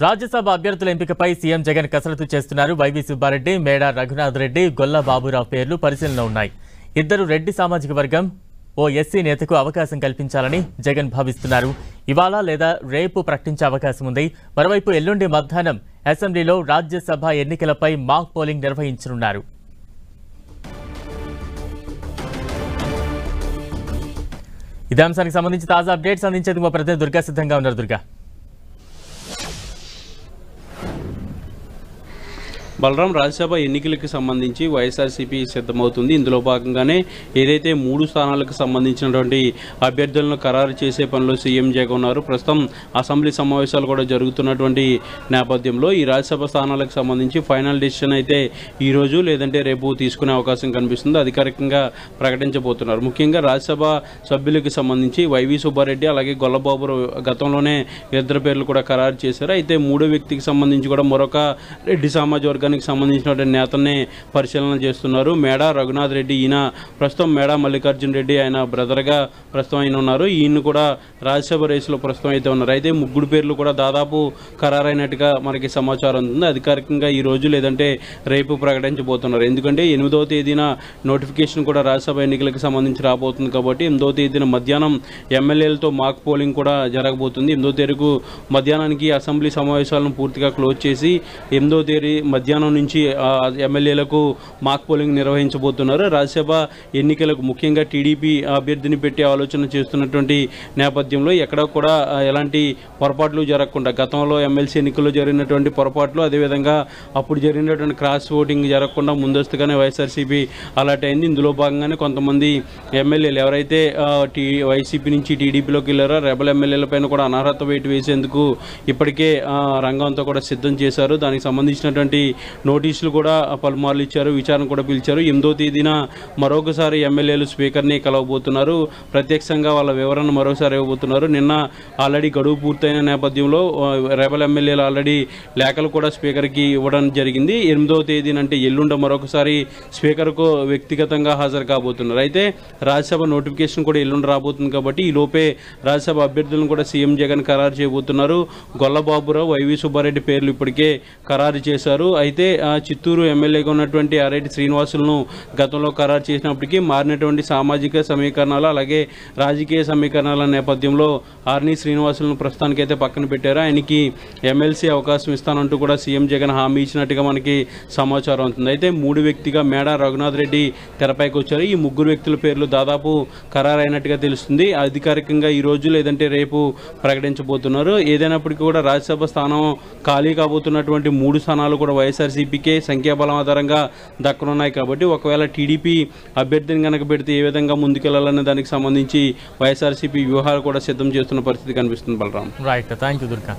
రాజ్యసభ అభ్యర్థుల ఎంపికపై సీఎం జగన్ కసరత్తు చేస్తున్నారు. వైవి సుబ్బారెడ్డి, మేడా రఘునాథ్ రెడ్డి, గొల్ల బాబురావు పేర్లు పరిశీలనలో ఉన్నాయి. ఇద్దరు రెడ్డి సామాజిక వర్గం, ఓ ఎస్సీ నేతకు అవకాశం కల్పించాలని జగన్ భావిస్తున్నారు. ఇవాళ లేదా రేపు ప్రకటించే అవకాశం ఉంది. మరోవైపు ఎల్లుండి మధ్యాహ్నం అసెంబ్లీలో రాజ్యసభ ఎన్నికలపై మాక్ పోలింగ్ నిర్వహించనున్నారు. ఇదే అంశానికి సంబంధించి తాజా అప్డేట్స్ అందించేందుకు మా ప్రతినిధి దుర్గా సిద్ధంగా ఉన్నారు. దుర్గా, బలరాం, రాజ్యసభ ఎన్నికలకు సంబంధించి వైఎస్ఆర్సీపీ సిద్ధమవుతుంది. ఇందులో భాగంగానే ఏదైతే 3 స్థానాలకు సంబంధించినటువంటి అభ్యర్థులను ఖరారు చేసే పనిలో సీఎం జగన్ ఉన్నారు. ప్రస్తుతం అసెంబ్లీ సమావేశాలు కూడా జరుగుతున్నటువంటి నేపథ్యంలో ఈ రాజ్యసభ స్థానాలకు సంబంధించి ఫైనల్ డెసిషన్ అయితే ఈ రోజు లేదంటే రేపు తీసుకునే అవకాశం కనిపిస్తుంది. అధికారికంగా ప్రకటించబోతున్నారు. ముఖ్యంగా రాజ్యసభ సభ్యులకు సంబంధించి వైవి సుబ్బారెడ్డి అలాగే గొల్లబాబు గతంలోనే ఇద్దరు పేర్లు కూడా ఖరారు చేశారు. అయితే మూడో వ్యక్తికి సంబంధించి కూడా మరొక రెడ్డి సామాజిక వర్గానికి సంబంధించినటువంటి నేతల్ని పరిశీలన చేస్తున్నారు. మేడా రఘునాథ్ రెడ్డి, ఈయన ప్రస్తుతం మేడా మల్లికార్జున రెడ్డి ఆయన బ్రదర్గా ప్రస్తుతం ఆయన ఉన్నారు. ఈయన కూడా రాజ్యసభ రేసులో ప్రస్తుతం అయితే ఉన్నారు. అయితే 3 పేర్లు కూడా దాదాపు ఖరారైనట్టుగా మనకి సమాచారం ఉంది. అధికారికంగా ఈ రోజు లేదంటే రేపు ప్రకటించబోతున్నారు. ఎందుకంటే 8వ తేదీన నోటిఫికేషన్ కూడా రాజ్యసభ ఎన్నికలకు సంబంధించి రాబోతుంది. కాబట్టి 8వ తేదీన మధ్యాహ్నం ఎమ్మెల్యేలతో మాక్ పోలింగ్ కూడా జరగబోతుంది. 8వ తేదీకు మధ్యాహ్నానికి అసెంబ్లీ సమావేశాలను పూర్తిగా క్లోజ్ చేసి 8వ తేదీ మధ్యాహ్నం నుంచి ఎమ్మెల్యేలకు మాక్ పోలింగ్ నిర్వహించబోతున్నారు. రాజ్యసభ ఎన్నికలకు ముఖ్యంగా టీడీపీ అభ్యర్థిని పెట్టే ఆలోచన చేస్తున్నటువంటి నేపథ్యంలో ఎక్కడ కూడా ఎలాంటి పొరపాట్లు జరగకుండా గతంలో ఎమ్మెల్సీ ఎన్నికల్లో జరిగినటువంటి పొరపాట్లు, అదేవిధంగా అప్పుడు జరిగినటువంటి క్రాస్ ఓటింగ్ జరగకుండా ముందస్తుగానే వైఎస్ఆర్సీపీ అలర్ట్ అయింది. ఇందులో భాగంగానే కొంతమంది ఎమ్మెల్యేలు ఎవరైతే వైసీపీ నుంచి టీడీపీలోకి వెళ్ళారో రెబల్ ఎమ్మెల్యేలపైన కూడా అనర్హత వేటు వేసేందుకు ఇప్పటికే రంగంతో కూడా సిద్ధం చేశారు. దానికి సంబంధించినటువంటి నోటీసులు కూడా పలుమార్లు ఇచ్చారు, విచారణ కూడా పిలిచారు. 8వ తేదీన మరొకసారి ఎమ్మెల్యేలు స్పీకర్ని కలవబోతున్నారు. ప్రత్యక్షంగా వాళ్ళ వివరణ మరోసారి ఇవ్వబోతున్నారు. నిన్న ఆల్రెడీ గడువు పూర్తయిన నేపథ్యంలో రెబల్ ఎమ్మెల్యేలు ఆల్రెడీ లేఖలు కూడా స్పీకర్కి ఇవ్వడం జరిగింది. 8వ తేదీన అంటే ఎల్లుండ మరొకసారి స్పీకర్కు వ్యక్తిగతంగా హాజరు కాబోతున్నారు. అయితే రాజ్యసభ నోటిఫికేషన్ కూడా ఎల్లుండి రాబోతుంది. కాబట్టి ఈ లోపే రాజ్యసభ అభ్యర్థులను కూడా సీఎం జగన్ ఖరారు చేయబోతున్నారు. గొల్లబాబురావు, వైవి సుబ్బారెడ్డి పేర్లు ఇప్పటికే ఖరారు చేశారు. అయితే చిత్తూరు ఎమ్మెల్యేగా ఉన్నటువంటి ఆర్ఐటి శ్రీనివాసులను గతంలో ఖరారు చేసినప్పటికీ మారినటువంటి సామాజిక సమీకరణాలు అలాగే రాజకీయ సమీకరణాల నేపథ్యంలో ఆర్ని శ్రీనివాసులను ప్రస్తుతానికైతే పక్కన పెట్టారు. ఆయనకి ఎమ్మెల్సీ అవకాశం ఇస్తానంటూ కూడా సీఎం జగన్ హామీ ఇచ్చినట్టుగా మనకి సమాచారం అవుతుంది. అయితే 3 వ్యక్తిగా మేడా రఘునాథ్ రెడ్డి తెరపైకి వచ్చారు. ఈ 3 వ్యక్తుల పేర్లు దాదాపు ఖరారైనట్టుగా తెలుస్తుంది. అధికారికంగా ఈ రోజు లేదంటే రేపు ప్రకటించబోతున్నారు. ఏదైనప్పటికీ కూడా రాజ్యసభ స్థానం ఖాళీ కాబోతున్నటువంటి 3 స్థానాలు కూడా వైఎస్ఆర్సీపీకే సంఖ్యాబలం ఆధారంగా దక్కనున్నాయి. కాబట్టి ఒకవేళ టీడీపీ అభ్యర్థిని కనుక పెడితే ఏ విధంగా ముందుకెళ్లాలనే దానికి సంబంధించి వైఎస్ఆర్సీపీ వ్యూహాలు కూడా సిద్ధం చేస్తున్న పరిస్థితి కనిపిస్తుంది. Balaram, right, thank you Durga.